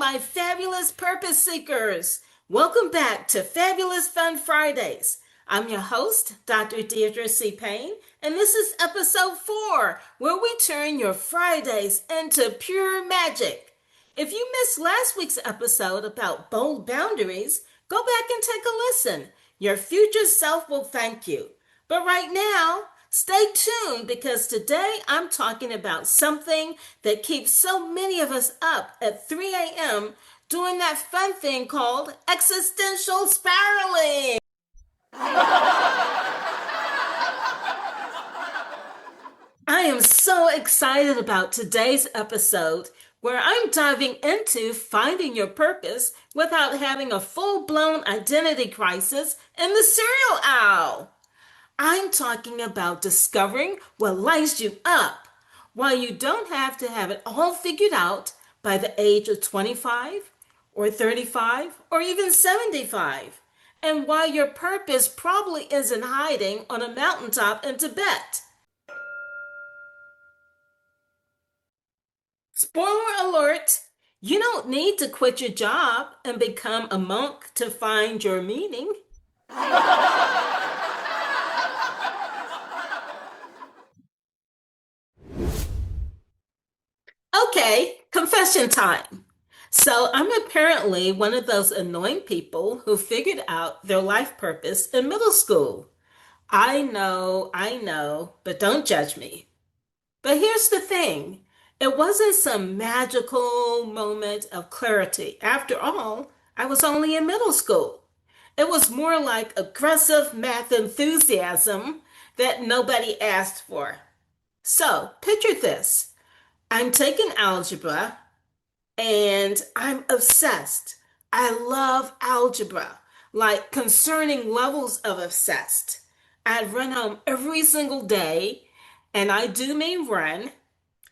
my fabulous purpose seekers. Welcome back to Fabulous Fun Fridays. I'm your host, Dr. Deitra C. Payne, and this is episode 4, where we turn your Fridays into pure magic. If you missed last week's episode about bold boundaries, go back and take a listen. Your future self will thank you. But right now, stay tuned because today I'm talking about something that keeps so many of us up at 3 a.m. doing that fun thing called existential spiraling. I am so excited about today's episode where I'm diving into finding your purpose without having a full-blown identity crisis in the cereal aisle. I'm talking about discovering what lights you up while you don't have to have it all figured out by the age of 25 or 35 or even 75, and why your purpose probably isn't hiding on a mountaintop in Tibet. Spoiler alert, you don't need to quit your job and become a monk to find your meaning. Okay, confession time. So I'm apparently one of those annoying people who figured out their life purpose in middle school. I know, but don't judge me. But here's the thing. It wasn't some magical moment of clarity. After all, I was only in middle school. It was more like aggressive math enthusiasm that nobody asked for. So picture this. I'm taking algebra and I'm obsessed. I love algebra, like concerning levels of obsessed. I'd run home every single day, and I do mean run,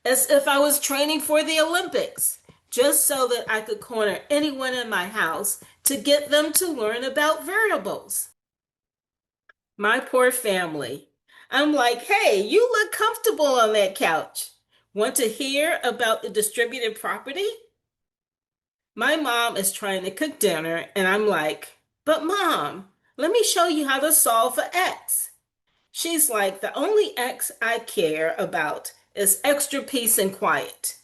as if I was training for the Olympics, just so that I could corner anyone in my house to get them to learn about variables. My poor family. I'm like, hey, you look comfortable on that couch. Want to hear about the distributed property? My mom is trying to cook dinner, and I'm like, but Mom, let me show you how to solve for X. She's like, the only X I care about is extra peace and quiet.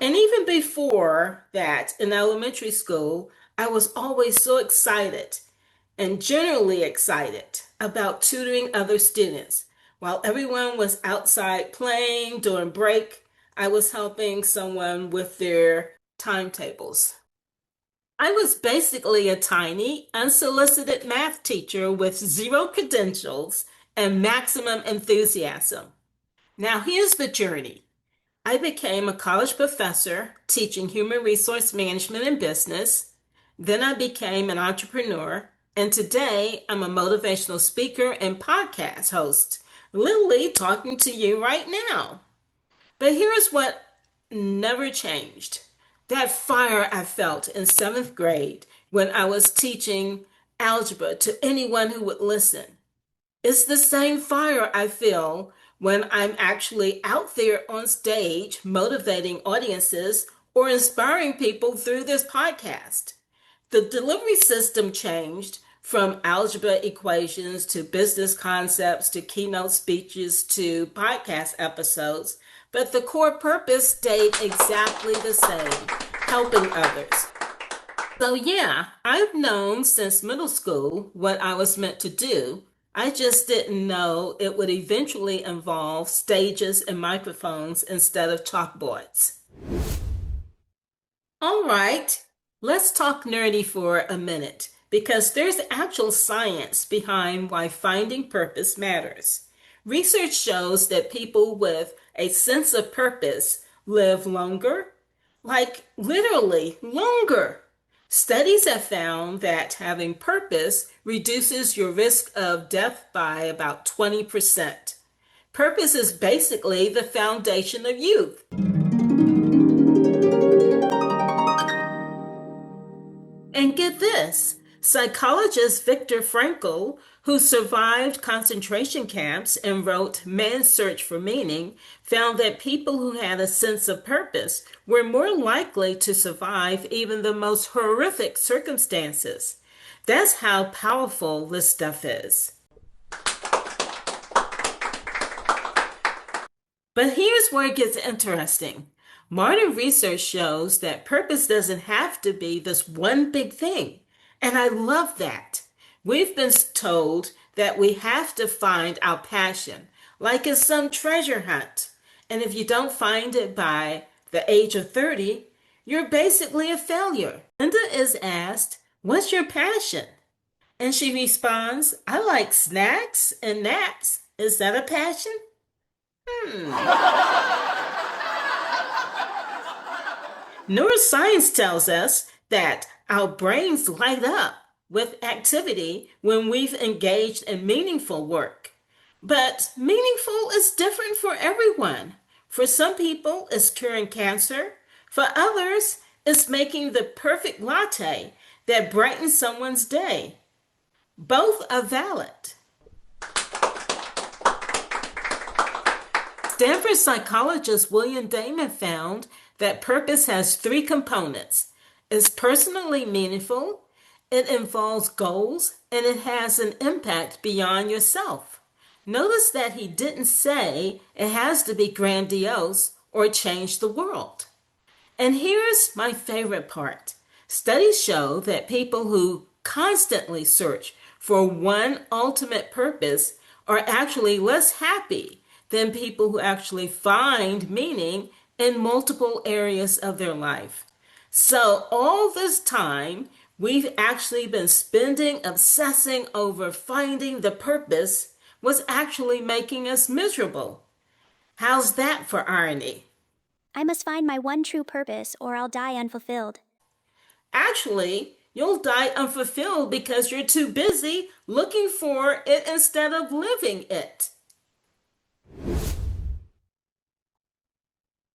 And even before that, in elementary school, I was always so excited and generally excited about tutoring other students. While everyone was outside playing during break, I was helping someone with their timetables. I was basically a tiny, unsolicited math teacher with 0 credentials and maximum enthusiasm. Now here's the journey. I became a college professor teaching human resource management and business. Then I became an entrepreneur, and today I'm a motivational speaker and podcast host, literally talking to you right now. But here's what never changed. That fire I felt in 7th grade when I was teaching algebra to anyone who would listen. It's the same fire I feel when I'm actually out there on stage motivating audiences or inspiring people through this podcast. The delivery system changed from algebra equations to business concepts to keynote speeches to podcast episodes, but the core purpose stayed exactly the same, helping others. So yeah, I've known since middle school what I was meant to do. I just didn't know it would eventually involve stages and microphones instead of chalkboards. All right, let's talk nerdy for a minute because there's actual science behind why finding purpose matters. Research shows that people with a sense of purpose live longer, like literally longer. Studies have found that having purpose reduces your risk of death by about 20%. Purpose is basically the foundation of youth. And get this, Psychologist Viktor Frankl, who survived concentration camps and wrote Man's Search for Meaning, found that people who had a sense of purpose were more likely to survive even the most horrific circumstances. That's how powerful this stuff is. But here's where it gets interesting. Modern research shows that purpose doesn't have to be this one big thing. And I love that. We've been told that we have to find our passion, like it's some treasure hunt. And if you don't find it by the age of 30, you're basically a failure. Linda is asked, "What's your passion?" And she responds, "I like snacks and naps. Is that a passion?" Neuroscience tells us that our brains light up with activity when we've engaged in meaningful work. But meaningful is different for everyone. For some people, it's curing cancer. For others, it's making the perfect latte that brightens someone's day. Both are valid. Stanford psychologist William Damon found that purpose has three components. It's personally meaningful, it involves goals, and it has an impact beyond yourself. Notice that he didn't say it has to be grandiose or change the world. And here's my favorite part. Studies show that people who constantly search for one ultimate purpose are actually less happy than people who actually find meaning in multiple areas of their life. So all this time, we've actually been spending obsessing over finding the purpose was actually making us miserable. How's that for irony? I must find my one true purpose or I'll die unfulfilled. Actually, you'll die unfulfilled because you're too busy looking for it instead of living it.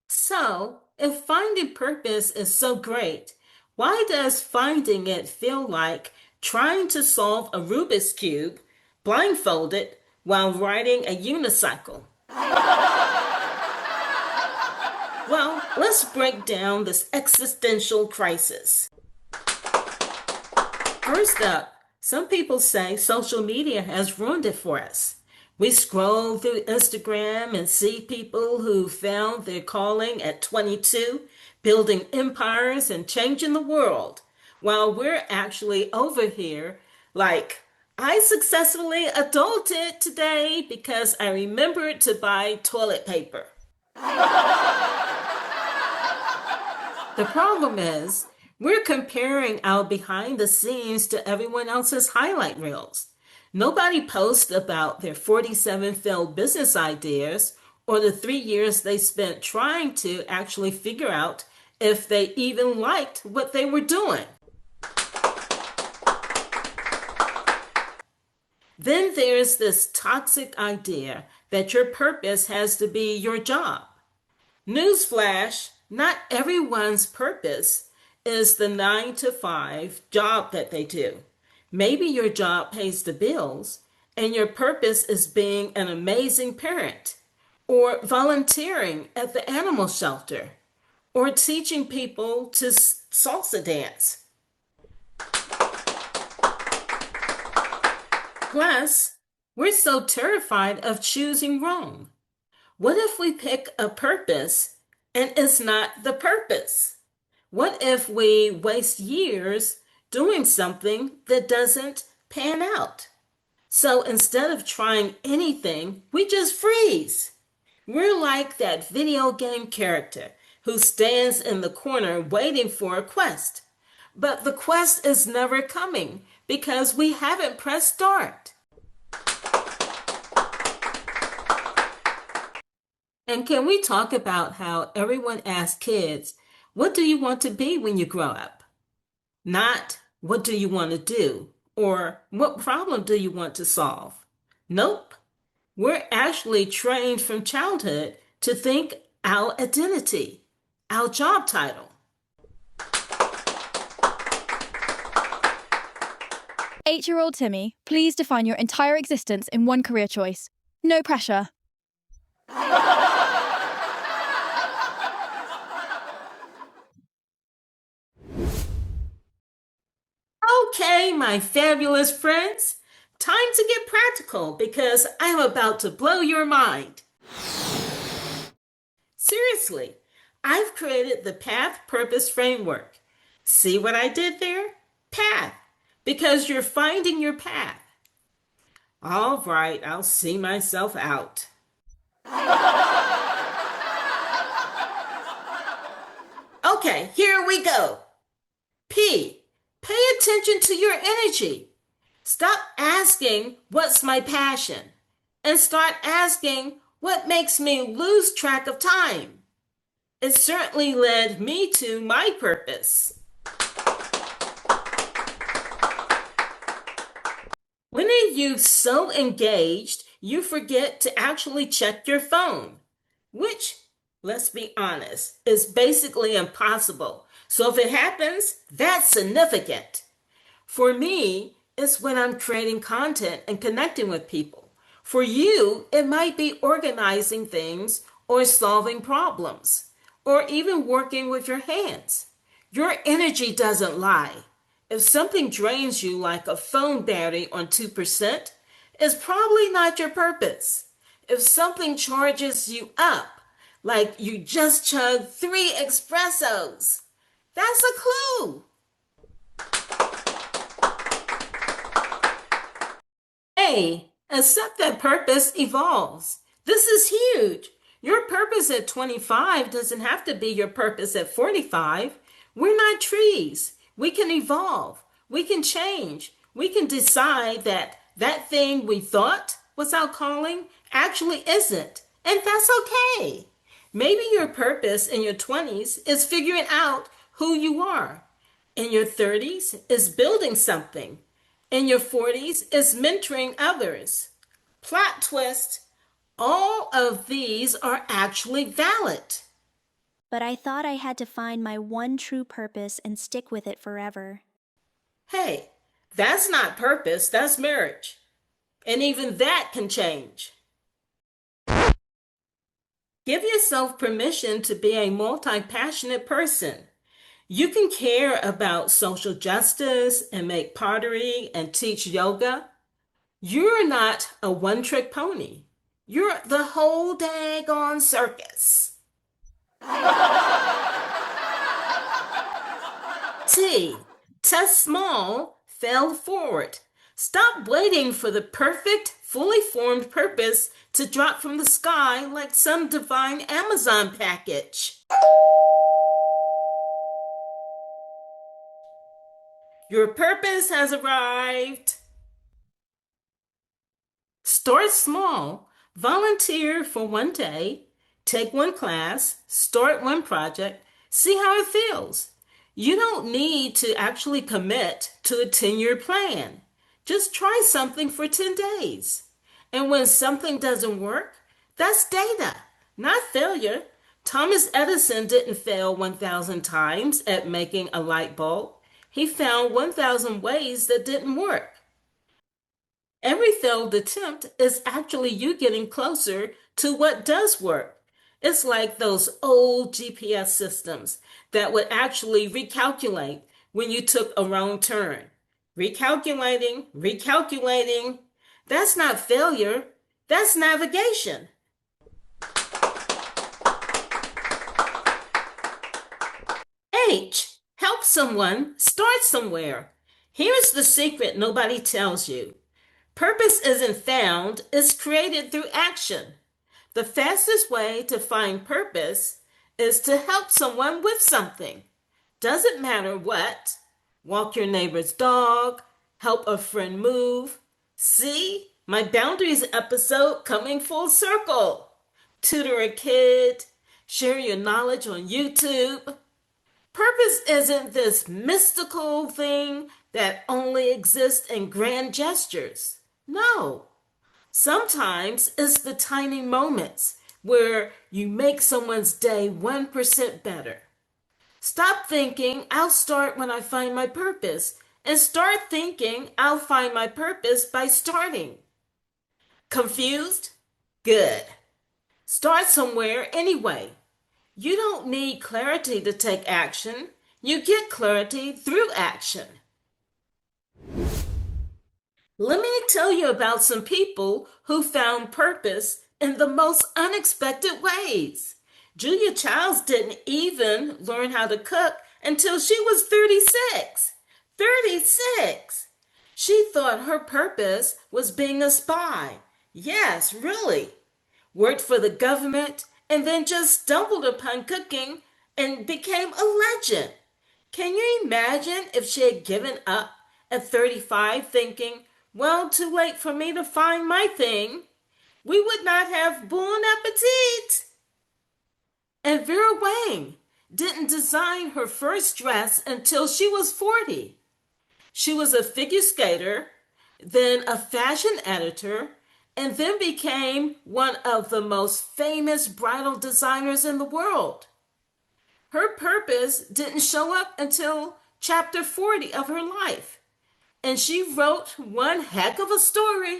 So, if finding purpose is so great, why does finding it feel like trying to solve a Rubik's Cube blindfolded while riding a unicycle? Well, let's break down this existential crisis. First up, some people say social media has ruined it for us. We scroll through Instagram and see people who found their calling at 22, building empires and changing the world, while we're actually over here like, I successfully adulted today because I remembered to buy toilet paper. The problem is, we're comparing our behind the scenes to everyone else's highlight reels. Nobody posts about their 47 failed business ideas or the 3 years they spent trying to actually figure out if they even liked what they were doing. Then there's this toxic idea that your purpose has to be your job. Newsflash, not everyone's purpose is the 9 to 5 job that they do. Maybe your job pays the bills and your purpose is being an amazing parent, or volunteering at the animal shelter, or teaching people to salsa dance. Plus, we're so terrified of choosing wrong. What if we pick a purpose and it's not the purpose? What if we waste years doing something that doesn't pan out? So instead of trying anything, we just freeze. We're like that video game character who stands in the corner waiting for a quest. But the quest is never coming because we haven't pressed start. And can we talk about how everyone asks kids, what do you want to be when you grow up? Not, what do you want to do? Or what problem do you want to solve? Nope. We're actually trained from childhood to think our identity, our job title. 8-year-old Timmy, please define your entire existence in one career choice. No pressure. Okay, my fabulous friends, time to get practical because I am about to blow your mind. Seriously, I've created the Path Purpose Framework. See what I did there? Path, because you're finding your path. All right, I'll see myself out. Okay, here we go. P, pay attention to your energy. Stop asking, what's my passion? And start asking, what makes me lose track of time? It certainly led me to my purpose. When are you so engaged you forget to actually check your phone? Which, let's be honest, is basically impossible. So if it happens, that's significant. For me, it's when I'm creating content and connecting with people. For you, it might be organizing things or solving problems or even working with your hands. Your energy doesn't lie. If something drains you like a phone battery on 2%, it's probably not your purpose. If something charges you up, like you just chugged 3 espressos, that's a clue. Hey, accept that purpose evolves. This is huge. Your purpose at 25 doesn't have to be your purpose at 45. We're not trees. We can evolve. We can change. We can decide that that thing we thought was our calling actually isn't. And that's okay. Maybe your purpose in your 20s is figuring out who you are. In your 30s is building something. In your 40s is mentoring others. Plot twist, all of these are actually valid. But I thought I had to find my one true purpose and stick with it forever. Hey, that's not purpose, that's marriage. And even that can change. Give yourself permission to be a multi passionate person. You can care about social justice and make pottery and teach yoga. You're not a one trick pony. You're the whole daggone circus. T. Test small, fail forward. Stop waiting for the perfect, fully formed purpose to drop from the sky like some divine Amazon package. Your purpose has arrived. Start small. Volunteer for one day. Take one class. Start one project. See how it feels. You don't need to actually commit to a 10-year plan. Just try something for 10 days. And when something doesn't work, that's data, not failure. Thomas Edison didn't fail 1,000 times at making a light bulb. He found 1,000 ways that didn't work. Every failed attempt is actually you getting closer to what does work. It's like those old GPS systems that would actually recalculate when you took a wrong turn. Recalculating, recalculating. That's not failure, that's navigation. H, help someone start somewhere. Here's the secret nobody tells you. Purpose isn't found, it's created through action. The fastest way to find purpose is to help someone with something. Doesn't matter what. Walk your neighbor's dog, help a friend move. See, my boundaries episode coming full circle. Tutor a kid, share your knowledge on YouTube. Purpose isn't this mystical thing that only exists in grand gestures. No. Sometimes it's the tiny moments where you make someone's day 1% better. Stop thinking, I'll start when I find my purpose, and start thinking I'll find my purpose by starting. Confused? Good. Start somewhere anyway. You don't need clarity to take action. You get clarity through action. Let me tell you about some people who found purpose in the most unexpected ways. Julia Childs didn't even learn how to cook until she was 36. 36! She thought her purpose was being a spy. Yes, really. Worked for the government and then just stumbled upon cooking and became a legend. Can you imagine if she had given up at 35 thinking, well, too late for me to find my thing? We would not have bon appetit. And Vera Wang didn't design her first dress until she was 40. She was a figure skater, then a fashion editor, and then became one of the most famous bridal designers in the world. Her purpose didn't show up until chapter 40 of her life, and she wrote one heck of a story.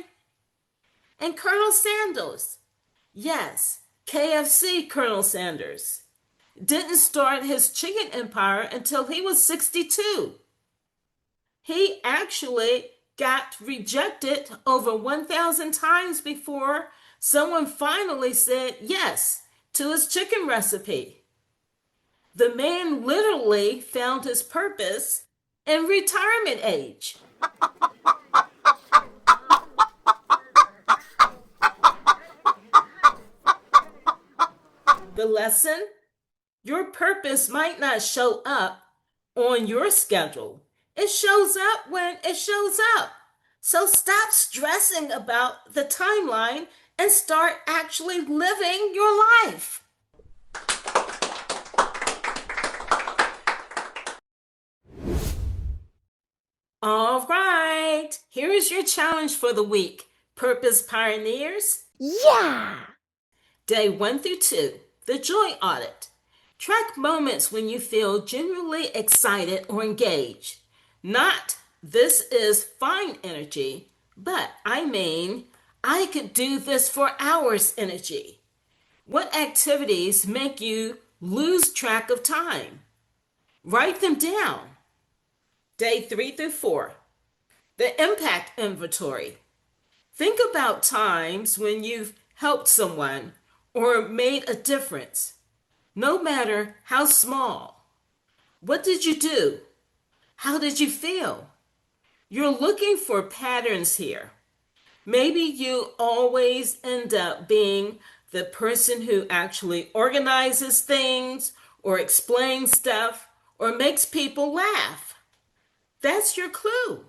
And Colonel Sanders, yes, KFC Colonel Sanders, didn't start his chicken empire until he was 62. He actually got rejected over 1,000 times before someone finally said yes to his chicken recipe. The man literally found his purpose in retirement age. The lesson? Your purpose might not show up on your schedule. It shows up when it shows up. So stop stressing about the timeline and start actually living your life. All right, here is your challenge for the week, Purpose Pioneers. Yeah! Day 1 through 2, the Joy Audit. Track moments when you feel genuinely excited or engaged. Not, this is fine energy, but I mean, I could do this for hours energy. What activities make you lose track of time? Write them down. Day 3 through 4, the impact inventory. Think about times when you've helped someone or made a difference, no matter how small. What did you do? How did you feel? You're looking for patterns here. Maybe you always end up being the person who actually organizes things or explains stuff or makes people laugh. That's your clue.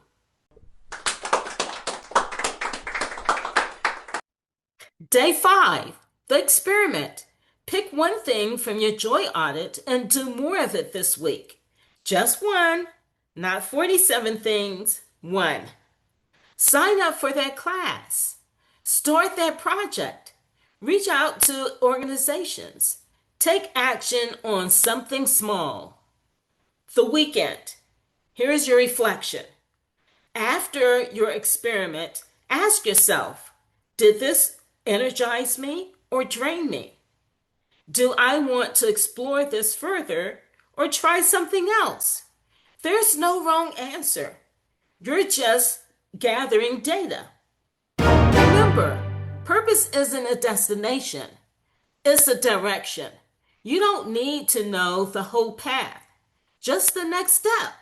Day 5, the experiment. Pick one thing from your joy audit and do more of it this week. Just one, not 47 things, one. Sign up for that class. Start that project. Reach out to organizations. Take action on something small. The weekend. Here's your reflection. After your experiment, ask yourself, did this energize me or drain me? Do I want to explore this further or try something else? There's no wrong answer. You're just gathering data. Remember, purpose isn't a destination, it's a direction. You don't need to know the whole path, just the next step.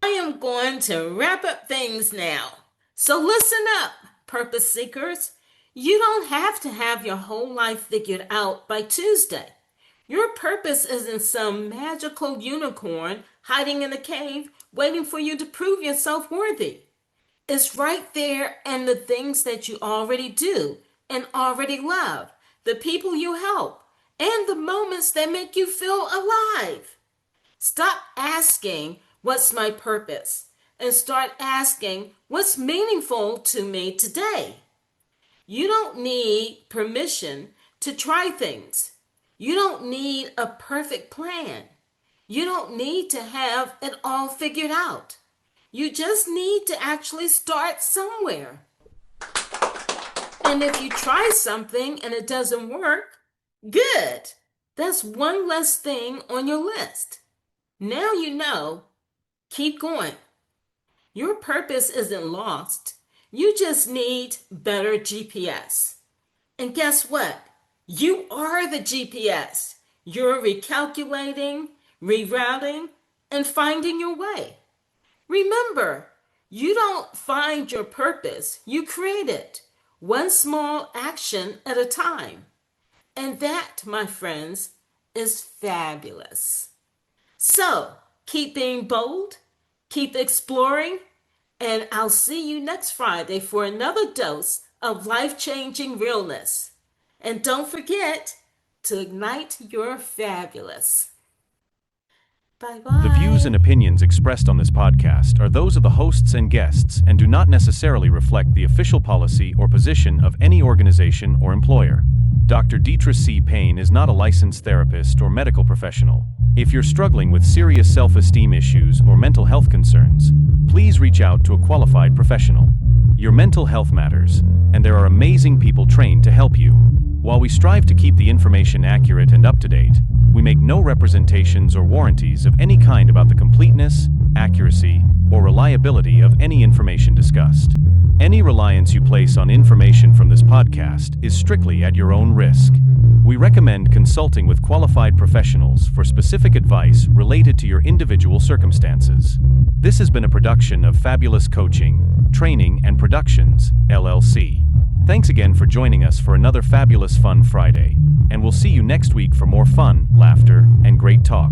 I am going to wrap up things now. So listen up, purpose seekers. You don't have to have your whole life figured out by Tuesday. Your purpose isn't some magical unicorn hiding in a cave waiting for you to prove yourself worthy. It's right there in the things that you already do and already love, the people you help, and the moments that make you feel alive. Stop asking, what's my purpose? And start asking, what's meaningful to me today? You don't need permission to try things. You don't need a perfect plan. You don't need to have it all figured out. You just need to actually start somewhere. And if you try something and it doesn't work, good. That's one less thing on your list. Now you know. Keep going. Your purpose isn't lost. You just need better GPS. And guess what? You are the GPS. You're recalculating, rerouting, and finding your way. Remember, you don't find your purpose, you create it, one small action at a time. And that, my friends, is fabulous. So, keep being bold, keep exploring, and I'll see you next Friday for another dose of life-changing realness. And don't forget to ignite your fabulous. Bye-bye. The views and opinions expressed on this podcast are those of the hosts and guests and do not necessarily reflect the official policy or position of any organization or employer. Dr. Deitra C. Payne is not a licensed therapist or medical professional. If you're struggling with serious self-esteem issues or mental health concerns, please reach out to a qualified professional. Your mental health matters, and there are amazing people trained to help you. While we strive to keep the information accurate and up-to-date, we make no representations or warranties of any kind about the completeness, accuracy, or reliability of any information discussed. Any reliance you place on information from this podcast is strictly at your own risk. We recommend consulting with qualified professionals for specific advice related to your individual circumstances. This has been a production of Fabulous Coaching, Training and Productions, LLC. Thanks again for joining us for another fabulous Fun Friday, and we'll see you next week for more fun, laughter, and great talk.